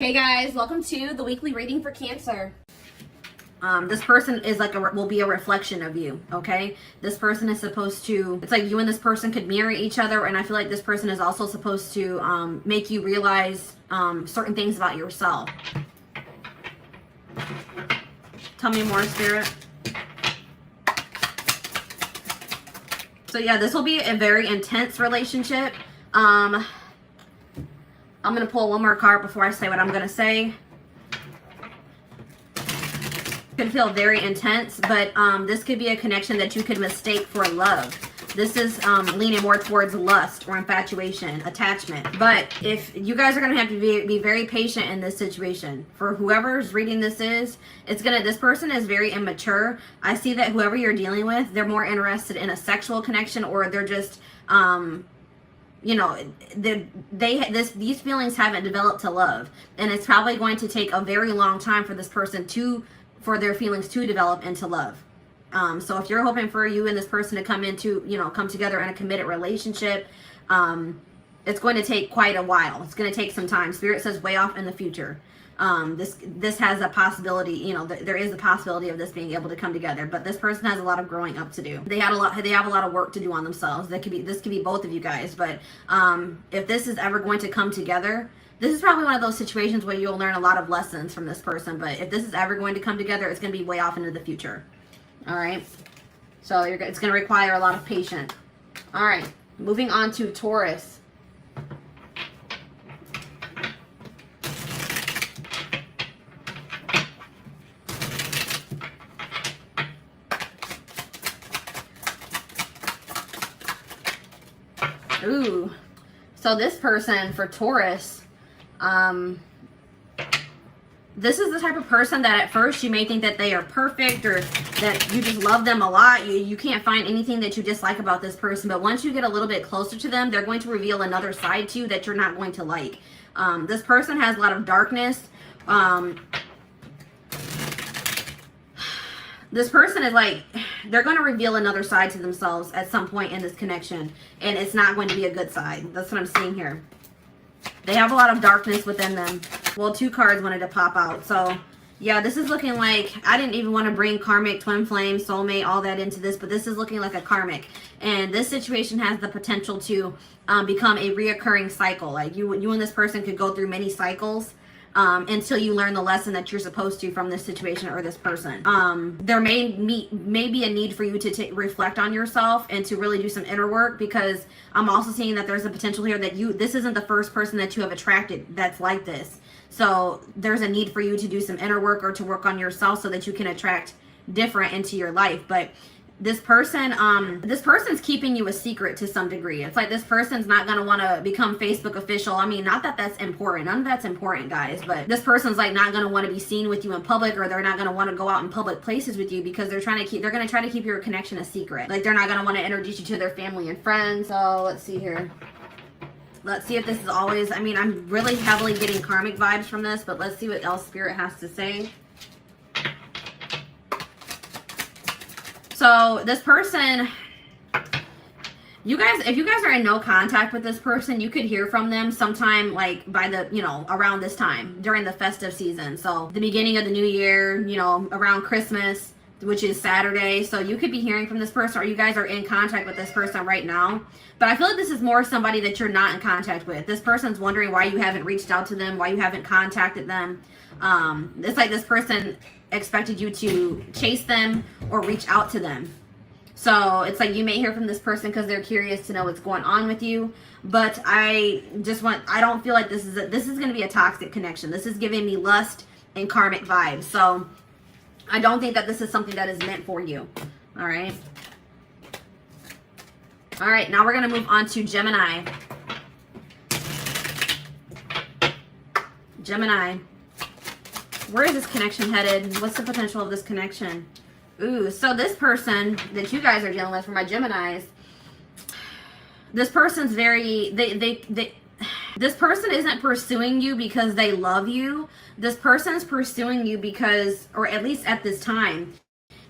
Hey guys, welcome to the weekly reading for Cancer. This person is will be a reflection of you, okay? This person is supposed to, it's like you and this person could mirror each other, and I feel like this person is also supposed to make you realize certain things about yourself. Tell me more, Spirit. So yeah, this will be a very intense relationship. I'm going to pull one more card before I say what I'm going to say. Could feel very intense, but this could be a connection that you could mistake for love. This is leaning more towards lust or infatuation, attachment. But if you guys are going to have to be very patient in this situation. For whoever's reading this this person is very immature. I see that whoever you're dealing with, they're more interested in a sexual connection, or they're just you know, these feelings haven't developed to love, and it's probably going to take a very long time for this person for their feelings to develop into love. So if you're hoping for you and this person to come together in a committed relationship, it's going to take quite a while. It's going to take some time. Spirit says way off in the future. This has a possibility, there is a possibility of this being able to come together, but this person has a lot of growing up to do. They have a lot of work to do on themselves. This could be both of you guys, but if this is ever going to come together, this is probably one of those situations where you'll learn a lot of lessons from this person, but if this is ever going to come together, it's going to be way off into the future. All right. So it's going to require a lot of patience. All right. Moving on to Taurus. Ooh, so this person for Taurus, this is the type of person that at first you may think that they are perfect or that you just love them a lot. You can't find anything that you dislike about this person, but once you get a little bit closer to them, they're going to reveal another side to you that you're not going to like. This person has a lot of darkness. This person is they're going to reveal another side to themselves at some point in this connection, and it's not going to be a good side. That's what I'm seeing here. They have a lot of darkness within them. Well, two cards wanted to pop out. So, yeah, this is looking like, I didn't even want to bring karmic, twin flame, soulmate, all that into this, but this is looking like a karmic. And this situation has the potential to become a reoccurring cycle. Like you and this person could go through many cycles until you learn the lesson that you're supposed to from this situation or this person. There may be a need for you to reflect on yourself and to really do some inner work, because I'm also seeing that there's a potential here that this isn't the first person that you have attracted that's like this. So there's a need for you to do some inner work or to work on yourself so that you can attract different into your life. But this person's keeping you a secret to some degree. It's like this person's not going to want to become Facebook official. I mean, not that that's important. None of that's important, guys. But this person's not going to want to be seen with you in public, or they're not going to want to go out in public places with you, because they're going to try to keep your connection a secret. Like, they're not going to want to introduce you to their family and friends. So let's see here. Let's see if this is always, I mean, I'm really heavily getting karmic vibes from this, but let's see what else Spirit has to say. So this person, if you guys are in no contact with this person, you could hear from them sometime by around this time during the festive season. So the beginning of the new year, around Christmas, which is Saturday. So you could be hearing from this person, or you guys are in contact with this person right now. But I feel like this is more somebody that you're not in contact with. This person's wondering why you haven't reached out to them, why you haven't contacted them. It's like this person expected you to chase them or reach out to them. So it's like you may hear from this person because they're curious to know what's going on with you. But I don't feel like this is going to be a toxic connection. This is giving me lust and karmic vibes. So I don't think that this is something that is meant for you. All right. All right. Now we're going to move on to Gemini. Gemini. Where is this connection headed? What's the potential of this connection? Ooh, so this person that you guys are dealing with, for my Geminis, this person's this person isn't pursuing you because they love you. This person's pursuing you because, or at least at this time,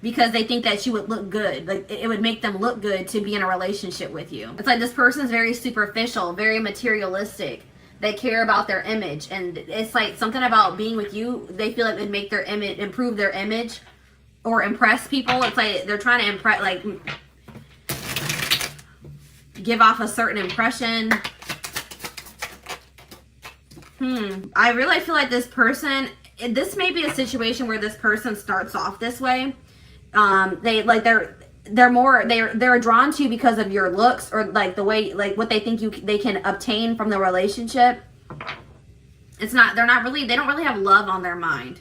because they think that you would look good. Like, it would make them look good to be in a relationship with you. It's like this person's very superficial, very materialistic. They care about their image, and it's like something about being with you. They feel like it would make their image, improve their image, or impress people. It's like they're trying to impress, like give off a certain impression. I really feel like this person. This may be a situation where this person starts off this way. They're drawn to you because of your looks, or like the way, like what they think they can obtain from the relationship. They don't really have love on their mind.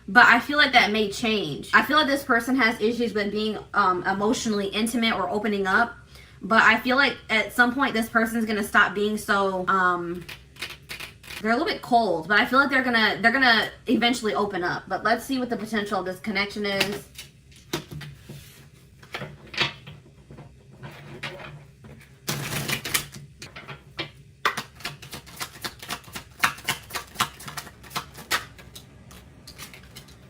But I feel like that may change. I feel like this person has issues with being emotionally intimate or opening up. But I feel like at some point this person's gonna stop being so they're a little bit cold, but I feel like they're gonna eventually open up. But let's see what the potential of this connection is.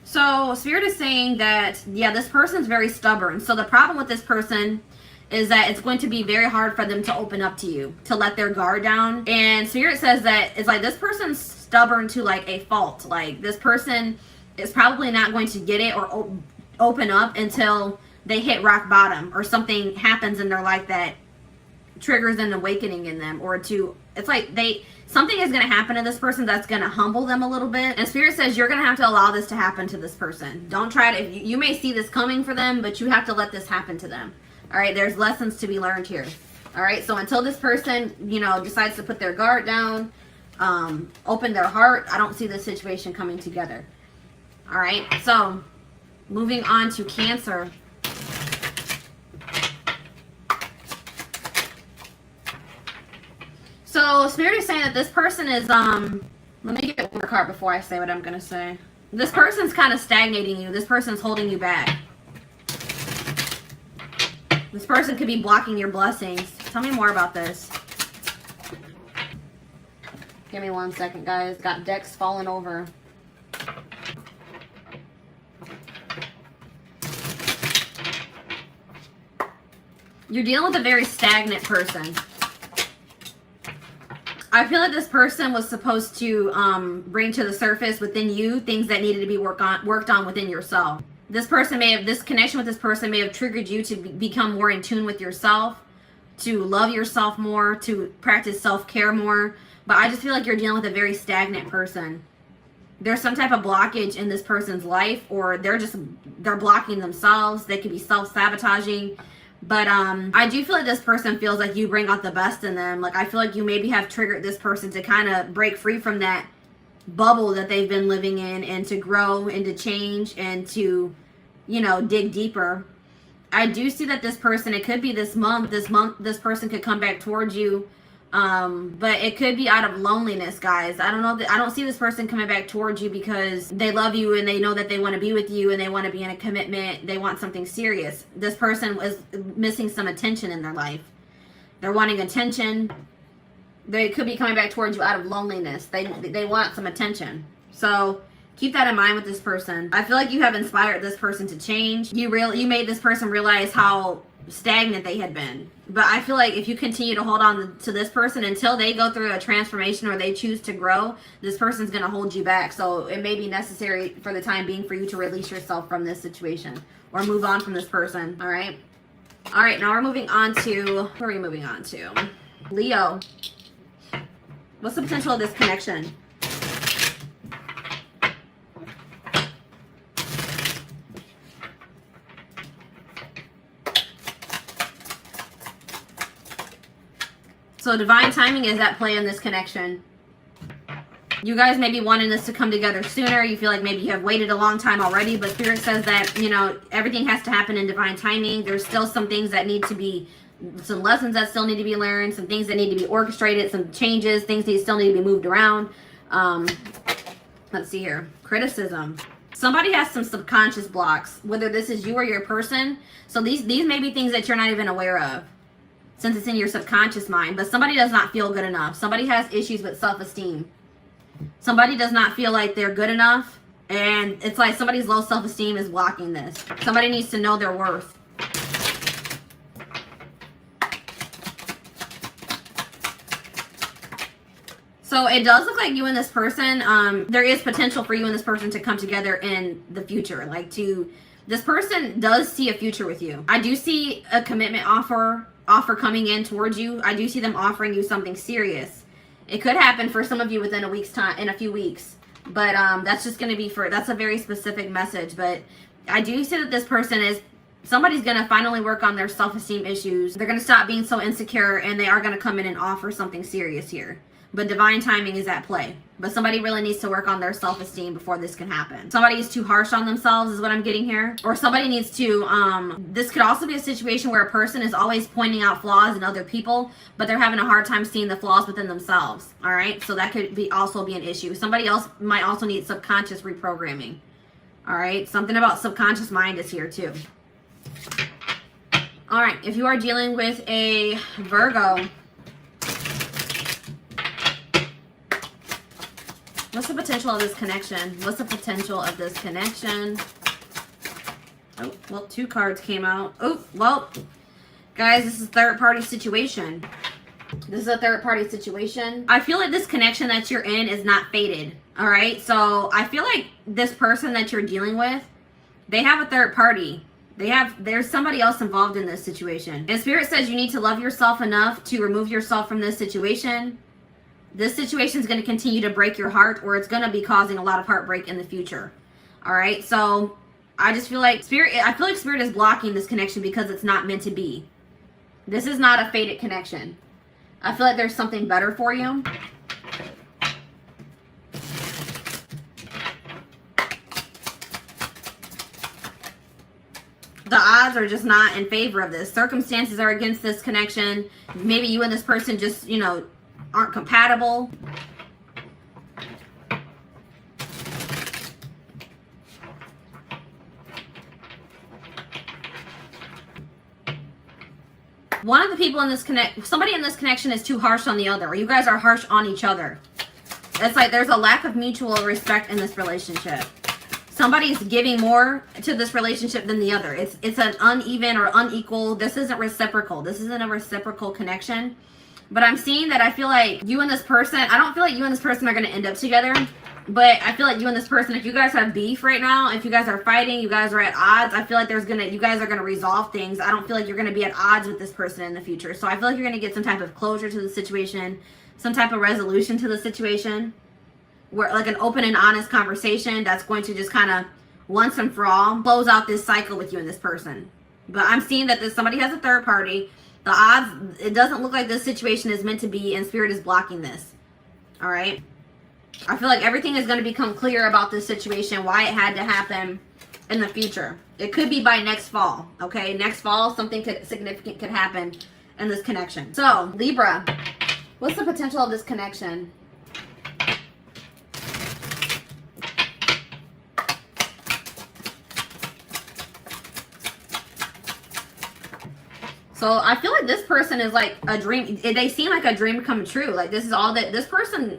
So Spirit is saying that, yeah, this person's very stubborn. So the problem with this person is that it's going to be very hard for them to open up to you, to let their guard down. And Spirit says that it's like this person's stubborn to like a fault. Like this person is probably not going to get it or open up until they hit rock bottom, or something happens in their life that triggers an awakening in them, or it's like something is going to happen to this person that's going to humble them a little bit. And Spirit says you're going to have to allow this to happen to this person. Don't try to, you may see this coming for them, but you have to let this happen to them. All right, there's lessons to be learned here. All right, so until this person, decides to put their guard down, open their heart, I don't see this situation coming together. All right, so moving on to Cancer. So Spirit is saying that this person is, let me get one more card before I say what I'm going to say. This person's kind of stagnating you. This person's holding you back. This person could be blocking your blessings. Tell me more about this. Give me 1 second, guys. Got decks falling over. You're dealing with a very stagnant person. I feel like this person was supposed to bring to the surface within you things that needed to be worked on within yourself. This connection with this person may have triggered you to become more in tune with yourself, to love yourself more, to practice self-care more. But I just feel like you're dealing with a very stagnant person. There's some type of blockage in this person's life, or they're blocking themselves. They could be self-sabotaging. But I do feel like this person feels like you bring out the best in them. Like I feel like you maybe have triggered this person to kind of break free from that bubble that they've been living in, and to grow and to change and to, dig deeper. I do see that this person, it could be this month, this person could come back towards you. But it could be out of loneliness, guys. I don't know. I don't see this person coming back towards you because they love you and they know that they want to be with you and they want to be in a commitment. They want something serious. This person is missing some attention in their life. They're wanting attention. They could be coming back towards you out of loneliness. They want some attention. So keep that in mind with this person. I feel like you have inspired this person to change. You made this person realize how stagnant they had been. But I feel like if you continue to hold on to this person until they go through a transformation or they choose to grow, this person's going to hold you back. So it may be necessary for the time being for you to release yourself from this situation or move on from this person. All right. All right. Now we're moving on to, who are we moving on to? Leo. What's the potential of this connection? So divine timing is at play in this connection. You guys may be wanting this to come together sooner. You feel like maybe you have waited a long time already, but Spirit says that, everything has to happen in divine timing. There's still some things that need to be, some lessons that still need to be learned, some things that need to be orchestrated, some changes, things that still need to be moved around. Let's see here. Criticism. Somebody has some subconscious blocks, whether this is you or your person. So these may be things that you're not even aware of, since it's in your subconscious mind. But somebody does not feel good enough. Somebody has issues with self-esteem. Somebody does not feel like they're good enough. And it's like somebody's low self-esteem is blocking this. Somebody needs to know their worth. So So it does look like you and this person, there is potential for you and this person to come together in the future. This person does see a future with you. I do see a commitment offer coming in towards you. I do see them offering you something serious. It could happen for some of you within a week's time, in a few weeks. But that's just going to be that's a very specific message. But I do see that this person somebody's going to finally work on their self-esteem issues. They're going to stop being so insecure, and they are going to come in and offer something serious here. But divine timing is at play. But somebody really needs to work on their self-esteem before this can happen. Somebody is too harsh on themselves is what I'm getting here. Or somebody needs to, this could also be a situation where a person is always pointing out flaws in other people, but they're having a hard time seeing the flaws within themselves. All right? So that could also be an issue. Somebody else might also need subconscious reprogramming. All right? Something about subconscious mind is here too. All right. If you are dealing with a Virgo, what's the potential of this connection? What's the potential of this connection? Oh, well, 2 cards came out. Oh, well, guys, this is a third-party situation. This is a third-party situation. I feel like this connection that you're in is not fated, all right? So I feel like this person that you're dealing with, they have a third party. There's somebody else involved in this situation. And Spirit says you need to love yourself enough to remove yourself from this situation. This situation is going to continue to break your heart, or it's going to be causing a lot of heartbreak in the future. All right. So I just feel like Spirit is blocking this connection because it's not meant to be. This is not a fated connection. I feel like there's something better for you. The odds are just not in favor of this. Circumstances are against this connection. Maybe you and this person just, aren't compatible. One of the people in this somebody in this connection is too harsh on the other, or you guys are harsh on each other. It's like there's a lack of mutual respect in this relationship. Somebody's giving more to this relationship than the other. It's an uneven or unequal. This isn't reciprocal. This isn't a reciprocal connection. But I'm seeing that I feel like you and this person, I don't feel like you and this person are going to end up together. But I feel like you and this person, if you guys have beef right now, if you guys are fighting, you guys are at odds, I feel like you guys are going to resolve things. I don't feel like you're going to be at odds with this person in the future. So I feel like you're going to get some type of closure to the situation, some type of resolution to the situation. Where like an open and honest conversation that's going to just kind of once and for all close out this cycle with you and this person. But I'm seeing that somebody has a third party. The odds, it doesn't look like this situation is meant to be, and Spirit is blocking this. All right. I feel like everything is going to become clear about this situation, why it had to happen in the future. It could be by next fall. Okay. Next fall, something significant could happen in this connection. So Libra, what's the potential of this connection? So I feel like this person is like a dream. They seem like a dream come true. Like this is all that this person.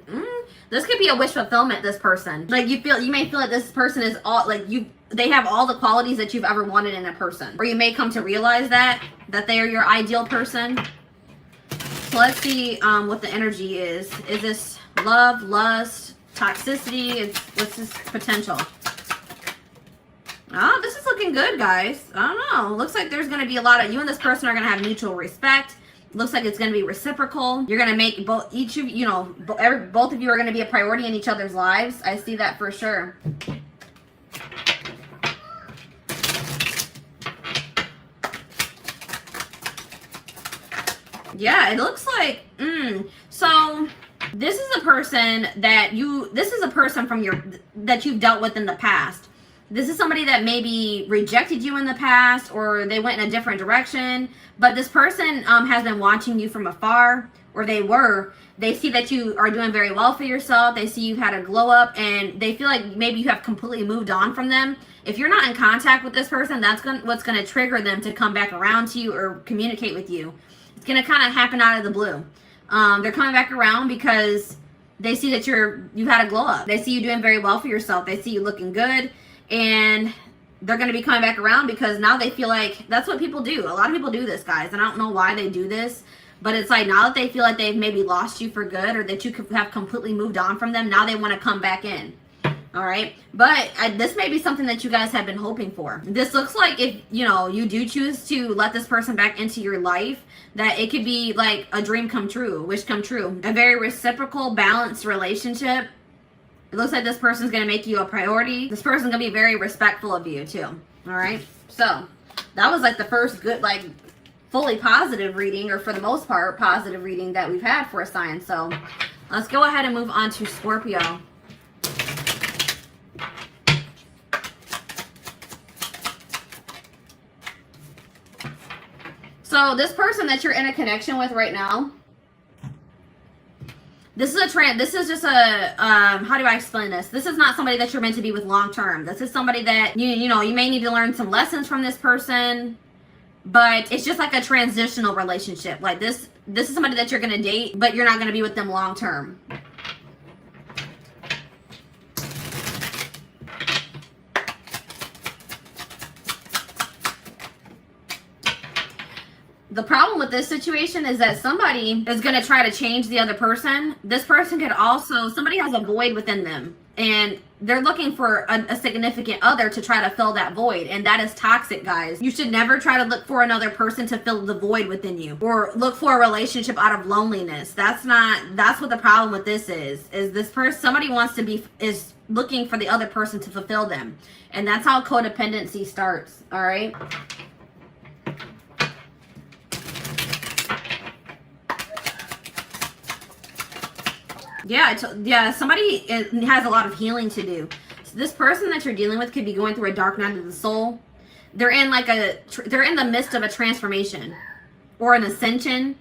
This could be a wish fulfillment. This person, like you may feel like this person is all like you. They have all the qualities that you've ever wanted in a person, or you may come to realize that they are your ideal person. So let's see what the energy is. Is this love, lust, toxicity? What's this potential? Oh, this is looking good, guys. I don't know. Looks like there's going to be a lot of you and this person are going to have mutual respect. Looks like it's going to be reciprocal. You're going to make both of you are going to be a priority in each other's lives. I see that for sure. Yeah, it looks like so this is a person that that you've dealt with in the past. This is somebody that maybe rejected you in the past, or they went in a different direction. But this person has been watching you from afar, or they see that you are doing very well for yourself. They see you've had a glow up, and they feel like maybe you have completely moved on from them. If you're not in contact with this person, that's what's going to trigger them to come back around to you or communicate with you. It's going to kind of happen out of the blue. They're coming back around because they see that you've had a glow up. They see you doing very well for yourself. They see you looking good. And they're going to be coming back around because now they feel like that's what people do. A lot of people do this, guys. And I don't know why they do this. But it's like now that they feel like they've maybe lost you for good, or that you have completely moved on from them, now they want to come back in. All right, but this may be something that you guys have been hoping for. This looks like if, you know, you do choose to let this person back into your life, that it could be like a dream come true, wish come true. A very reciprocal, balanced relationship. It looks like this person's going to make you a priority. This person's going to be very respectful of you too. All right, so that was like the first good, like fully positive reading, or for the most part positive reading that we've had for a sign. So let's go ahead and move on to Scorpio. So this person that you're in a connection with right now, this is just a how do I explain this? This is not somebody that you're meant to be with long term. This is somebody that you know, you may need to learn some lessons from this person, but it's just like a transitional relationship. Like this is somebody that you're going to date, but you're not going to be with them long term. The problem with this situation is that somebody is going to try to change the other person. This person could also, somebody has a void within them, and they're looking for a significant other to try to fill that void. And that is toxic, guys. You should never try to look for another person to fill the void within you, or look for a relationship out of loneliness. That's what the problem with this is this person, somebody is looking for the other person to fulfill them. And that's how codependency starts. All right. Yeah, somebody has a lot of healing to do. So this person that you're dealing with could be going through a dark night of the soul. They're in the midst of a transformation or an ascension.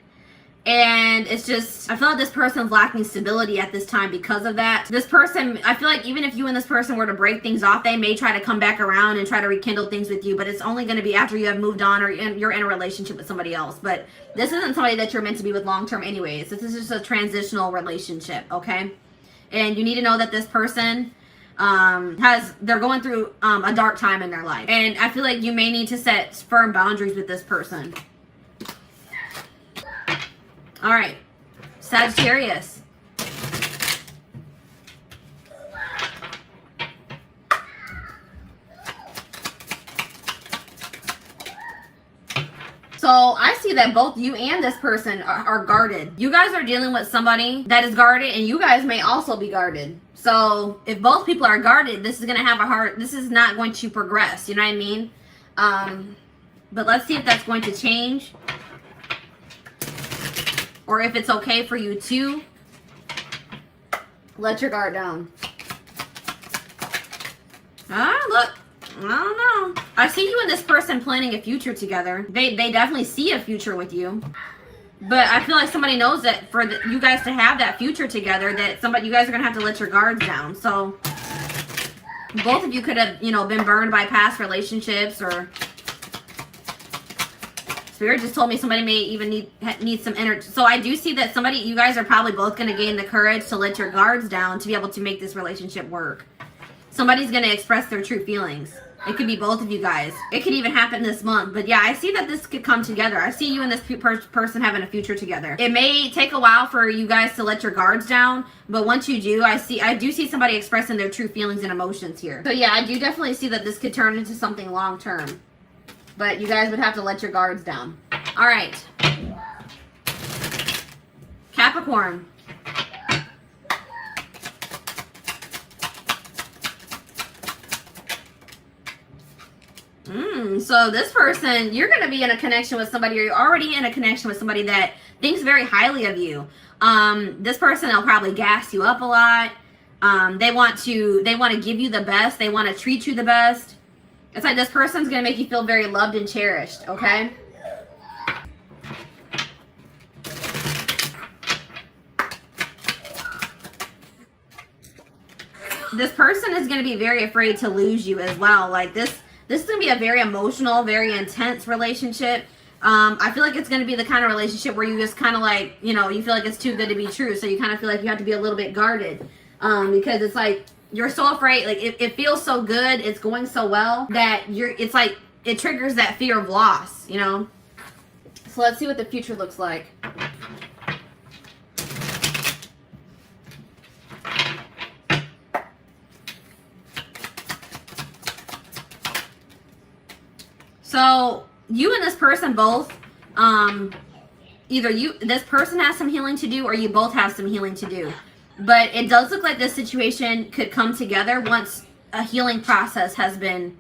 And it's just, I feel like this person's lacking stability at this time because of that. This person, I feel like even if you and this person were to break things off, they may try to come back around and try to rekindle things with you, but it's only going to be after you have moved on, or you're in a relationship with somebody else. But this isn't somebody that you're meant to be with long term anyways. This is just a transitional relationship, okay? And you need to know that this person they're going through a dark time in their life. And I feel like you may need to set firm boundaries with this person. All right, Sagittarius. So I see that both you and this person are guarded. You guys are dealing with somebody that is guarded, and you guys may also be guarded. So if both people are guarded, this is going to have this is not going to progress. You know what I mean? But let's see if that's going to change, or if it's okay for you to let your guard down. Look, I don't know. I see you and this person planning a future together. They definitely see a future with you. But I feel like somebody knows that for you guys to have that future together, that you guys are going to have to let your guards down. So both of you could have, been burned by past relationships, or Spirit just told me somebody may even need some energy. So I do see that you guys are probably both going to gain the courage to let your guards down to be able to make this relationship work. Somebody's going to express their true feelings. It could be both of you guys. It could even happen this month. But yeah, I see that this could come together. I see you and this person having a future together. It may take a while for you guys to let your guards down, but once you do, I do see somebody expressing their true feelings and emotions here. So yeah, I do definitely see that this could turn into something long term. But you guys would have to let your guards down. All right. Capricorn. So this person, you're going to be in a connection with somebody, or you're already in a connection with somebody that thinks very highly of you. This person will probably gas you up a lot. They want to give you the best. They want to treat you the best. It's like this person's going to make you feel very loved and cherished, okay? This person is going to be very afraid to lose you as well. Like this is going to be a very emotional, very intense relationship. I feel like it's going to be the kind of relationship where you just kind of like, you feel like it's too good to be true. So you kind of feel like you have to be a little bit guarded because it's like, you're so afraid, like it feels so good, it's going so well that it's like it triggers that fear of loss, So let's see what the future looks like. So you and this person both, either this person has some healing to do or you both have some healing to do. But it does look like this situation could come together once a healing process has been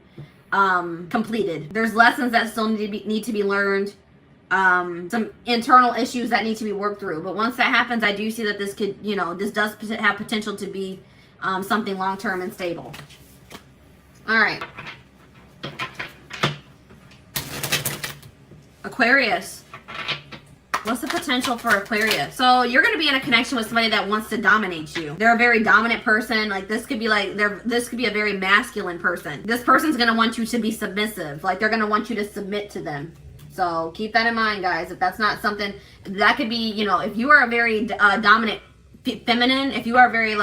completed. There's lessons that still need to be learned, some internal issues that need to be worked through. But once that happens, I do see that this could, this does have potential to be something long-term and stable. All right. Aquarius. What's the potential for Aquarius? So you're going to be in a connection with somebody that wants to dominate you. They're a very dominant person. Like this could be this could be a very masculine person. This person's going to want you to be submissive. Like they're going to want you to submit to them. So keep that in mind, guys. If that's not something that could be, if you are a very dominant feminine, if you are very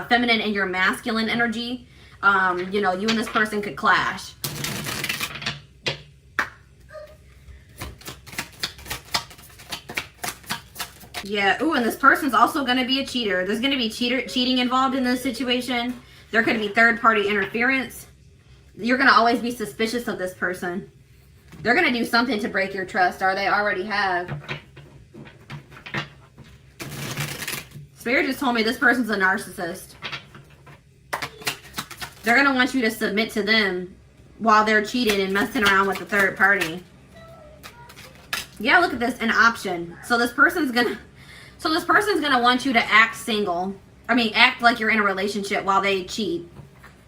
feminine in your masculine energy, you and this person could clash. Yeah, ooh, and this person's also going to be a cheater. There's going to be cheating involved in this situation. There could be third-party interference. You're going to always be suspicious of this person. They're going to do something to break your trust, or they already have. Spirit just told me this person's a narcissist. They're going to want you to submit to them while they're cheating and messing around with the third party. Yeah, look at this, an option. So this person's going to want you to act single. Act like you're in a relationship while they cheat.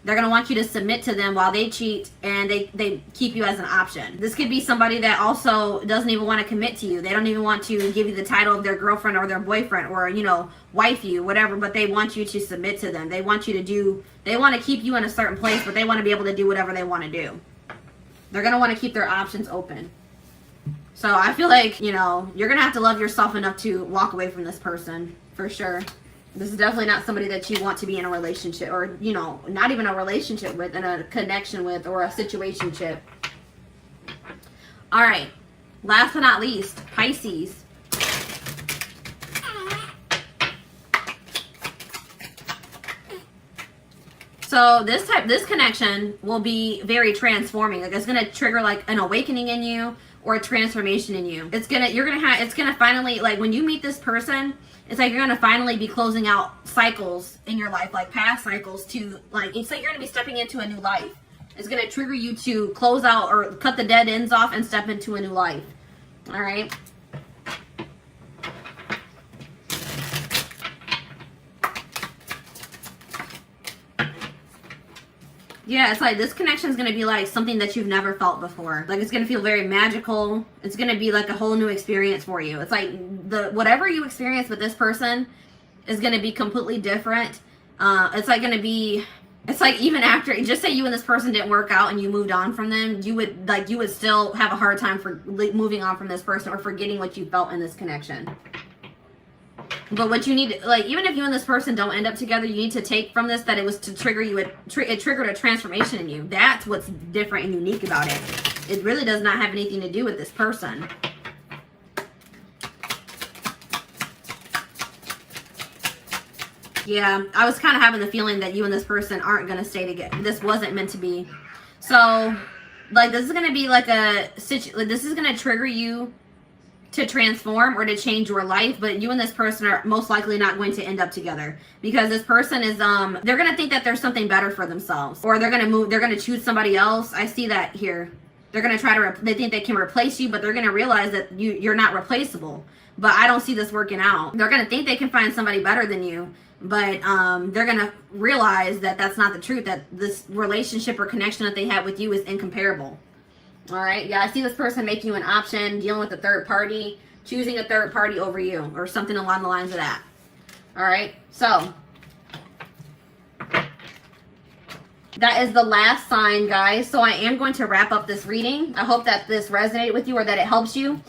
They're going to want you to submit to them while they cheat, and they keep you as an option. This could be somebody that also doesn't even want to commit to you. They don't even want to give you the title of their girlfriend or their boyfriend or, wife you, whatever, but they want you to submit to them. They want to keep you in a certain place, but they want to be able to do whatever they want to do. They're going to want to keep their options open. So I feel like, you're going to have to love yourself enough to walk away from this person, for sure. This is definitely not somebody that you want to be in a relationship or, not even a relationship with, in a connection with, or a situationship. All right. Last but not least, Pisces. So this connection will be very transforming. Like it's going to trigger an awakening in you or a transformation in you. It's going to finally, when you meet this person, it's like you're going to finally be closing out cycles in your life, like past cycles to, it's like you're going to be stepping into a new life. It's going to trigger you to close out or cut the dead ends off and step into a new life. All right. Yeah, it's like this connection is going to be something that you've never felt before. It's going to feel very magical. It's going to be a whole new experience for you. It's like whatever you experience with this person is going to be completely different. It's even after, just say you and this person didn't work out and you moved on from them, you would still have a hard time for moving on from this person or forgetting what you felt in this connection. But what you need, even if you and this person don't end up together, you need to take from this that it was to trigger you, it triggered a transformation in you. That's what's different and unique about it. It really does not have anything to do with this person. Yeah, I was kind of having the feeling that you and this person aren't going to stay together. This wasn't meant to be. So, this is going to be this is going to trigger you to transform or to change your life, but you and this person are most likely not going to end up together because this person is they're going to think that there's something better for themselves, or they're going to choose somebody else. I see that here. They're going to try to they think they can replace you, but they're going to realize that you're not replaceable. But I don't see this working out. They're going to think they can find somebody better than you, but they're going to realize that that's not the truth, that this relationship or connection that they have with you is incomparable. All right. Yeah, I see this person making you an option, dealing with a third party, choosing a third party over you, or something along the lines of that. All right. So that is the last sign, guys. So I am going to wrap up this reading. I hope that this resonated with you, or that it helps you.